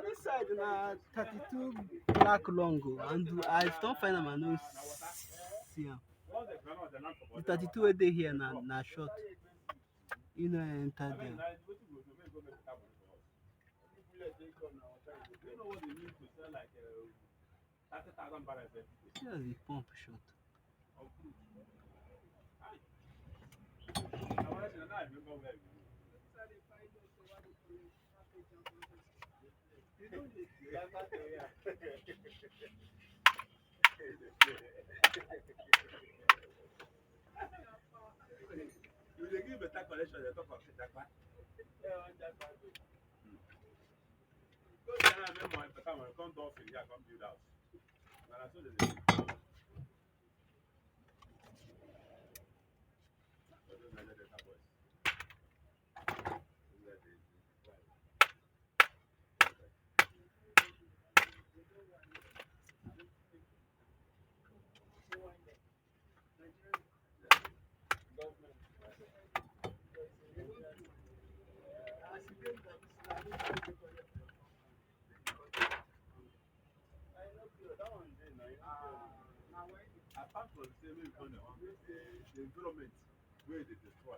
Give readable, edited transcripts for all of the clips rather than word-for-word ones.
Inside na 32 black long and I don't find am I no see am. The 32 wey dey here na short. You know enter there. See as the pump short. You dey give better collection, they talk of Jakpa. Go there and make money better when come to office here, come build house. And as soon as they apart from say make you know the environment where they destroy.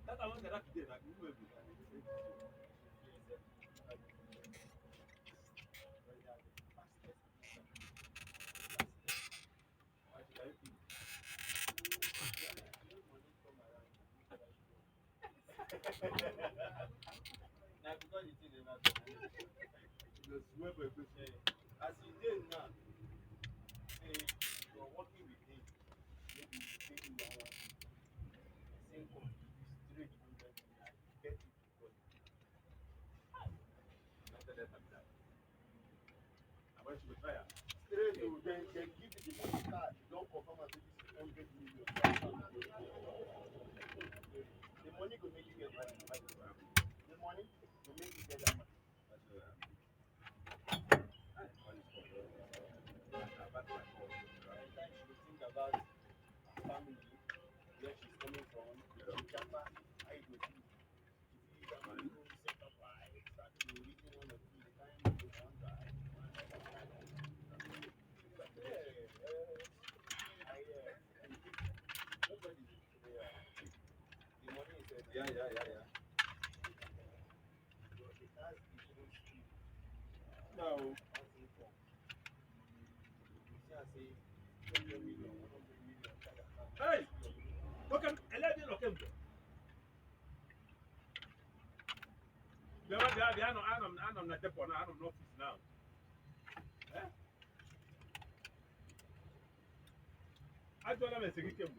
That's the one that today, like you will be. Now because you see the not the swear by as you did now, say you are working with him, maybe you pay him same company, straight to get it for you. Not that that. I want you to try it. Straight to then give you the money card, don't confirm as this is 100 million. The money could make you get money. The money will make you get that money. Anytime she think about her family, where she's coming from, Japa, I go to that money set up by start to reading one of the time to one guy. Nobody the money is yeah. No. Hey! Look at 11 of them. I'm not depot now. I don't know if it's now. Eh? I told them it's a weekend.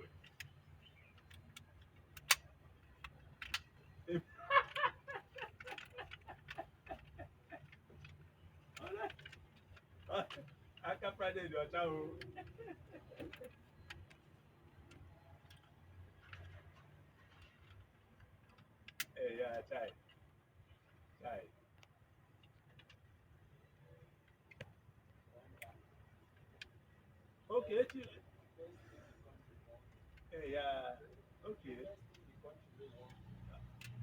I can Friday your child. Hey, yeah, child. Okay, hey, yeah. Okay.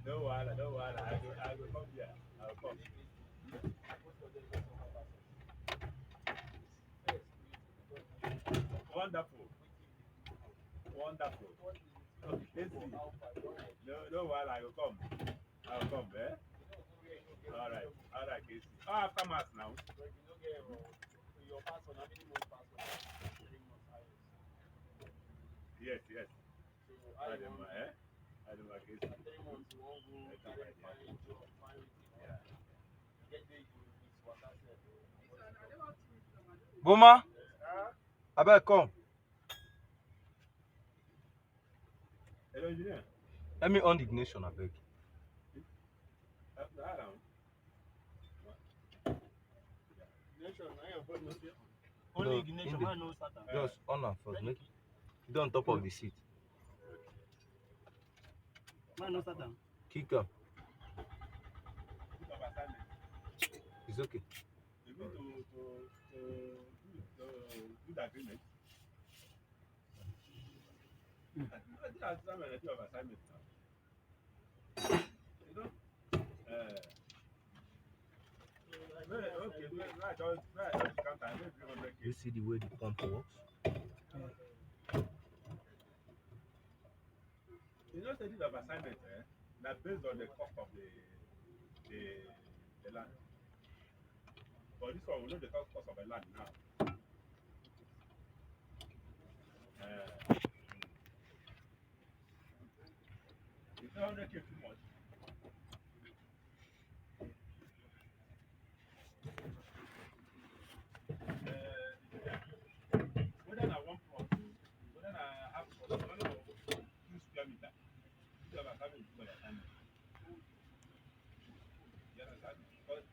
No wahala. I will come here. I'll come. Wonderful. Okay, let's see. No wahala. I will come. I'll come, eh? All right, Casey. Oh, after mass now. Yes, yes. I don't know, eh? I don't know, I guess. 3 months, you won't go find job, find yeah. Get there, it's what I said. Boma, abeg come. Hello, engineer. Let me on the ignition, abeg. Around. Ignition, I am holding here. No, Only ignition, in the- man no starter. Just on am first. Make it on top of the seat. Man no starter. Kick am. It's okay. You need to do the agreement. I think assignment, I do have assignment now. You know? Okay, right, count time, maybe 300K. You see the way the pump works? You know, they did have assignment, now based on the cost of the land. But this one, we know the cost of the land now. Is 300K too much? Whether I want plot, whether I have plot, whether I 2 square meter, you have assignment, you have assignment. You understand? Because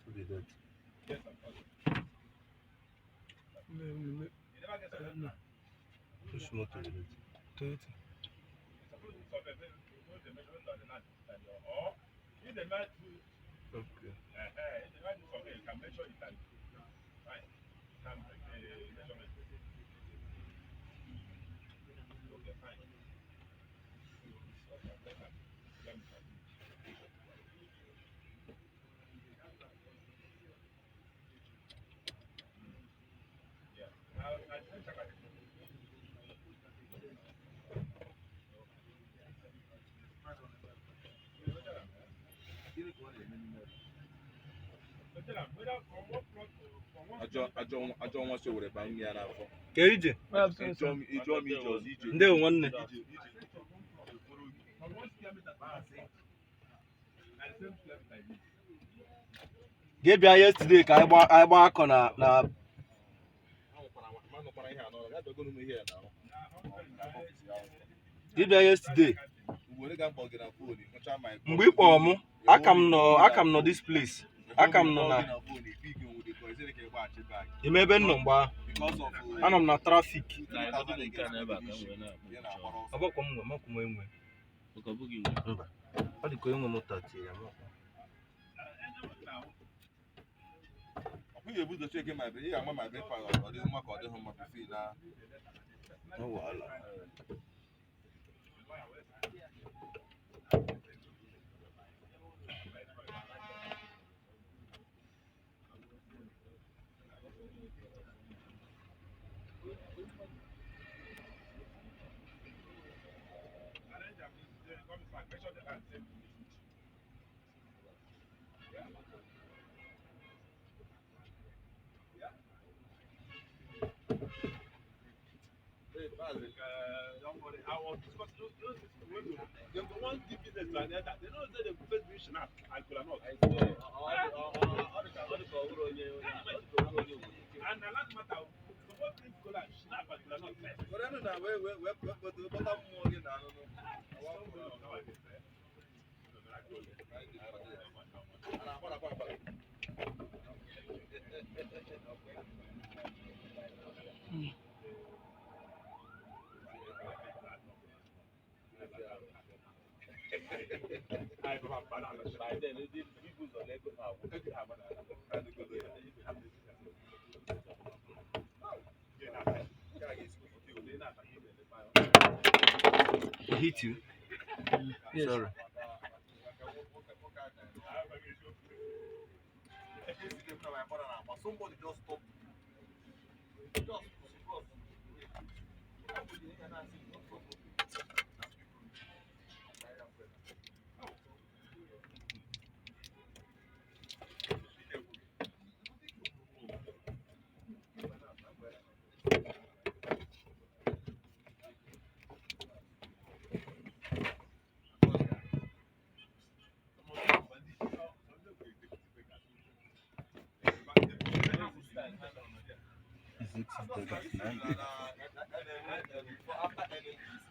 Who did that? yes, of course. You never get something now. Which motor did it? Toyota. Suppose you solve know the measurement of the land or if the man do Okay. if the man do something, you can measure it and fine. You can break the measurement. Okay, fine. Yeah. I think I can ajọ nwa so were ba nri ya n'afọ Ka ije. ịjụọ m ije ọzọ ije Ndewo nwanne. Gị bịa yesterday ka anyị gbaa akọ na gị bịa yesterday. Mgbe ị kpọrọ mụ, aka m nọ this place. Aka m nọ na ime ebe m nọ mgbe ahụ. Anọ m na trafik. Ọbọkwa m nwe, mọkwa m enwe. Mba, ọ dị ka enwe m tati ya mọkwa. You able to check in my bed? Yeah, my bed file or the mark or the home of the fee now. No wahala. Don't worry, I will discuss those they go one give business to another. They don't say they go first do snap and cola nut. And the last matter, suppose drink cola, snap and cola nut first. But I know that where the bottom more in I don't know. It hit you? Yes. Sorry. Somebody just stop. think it's better. After energies,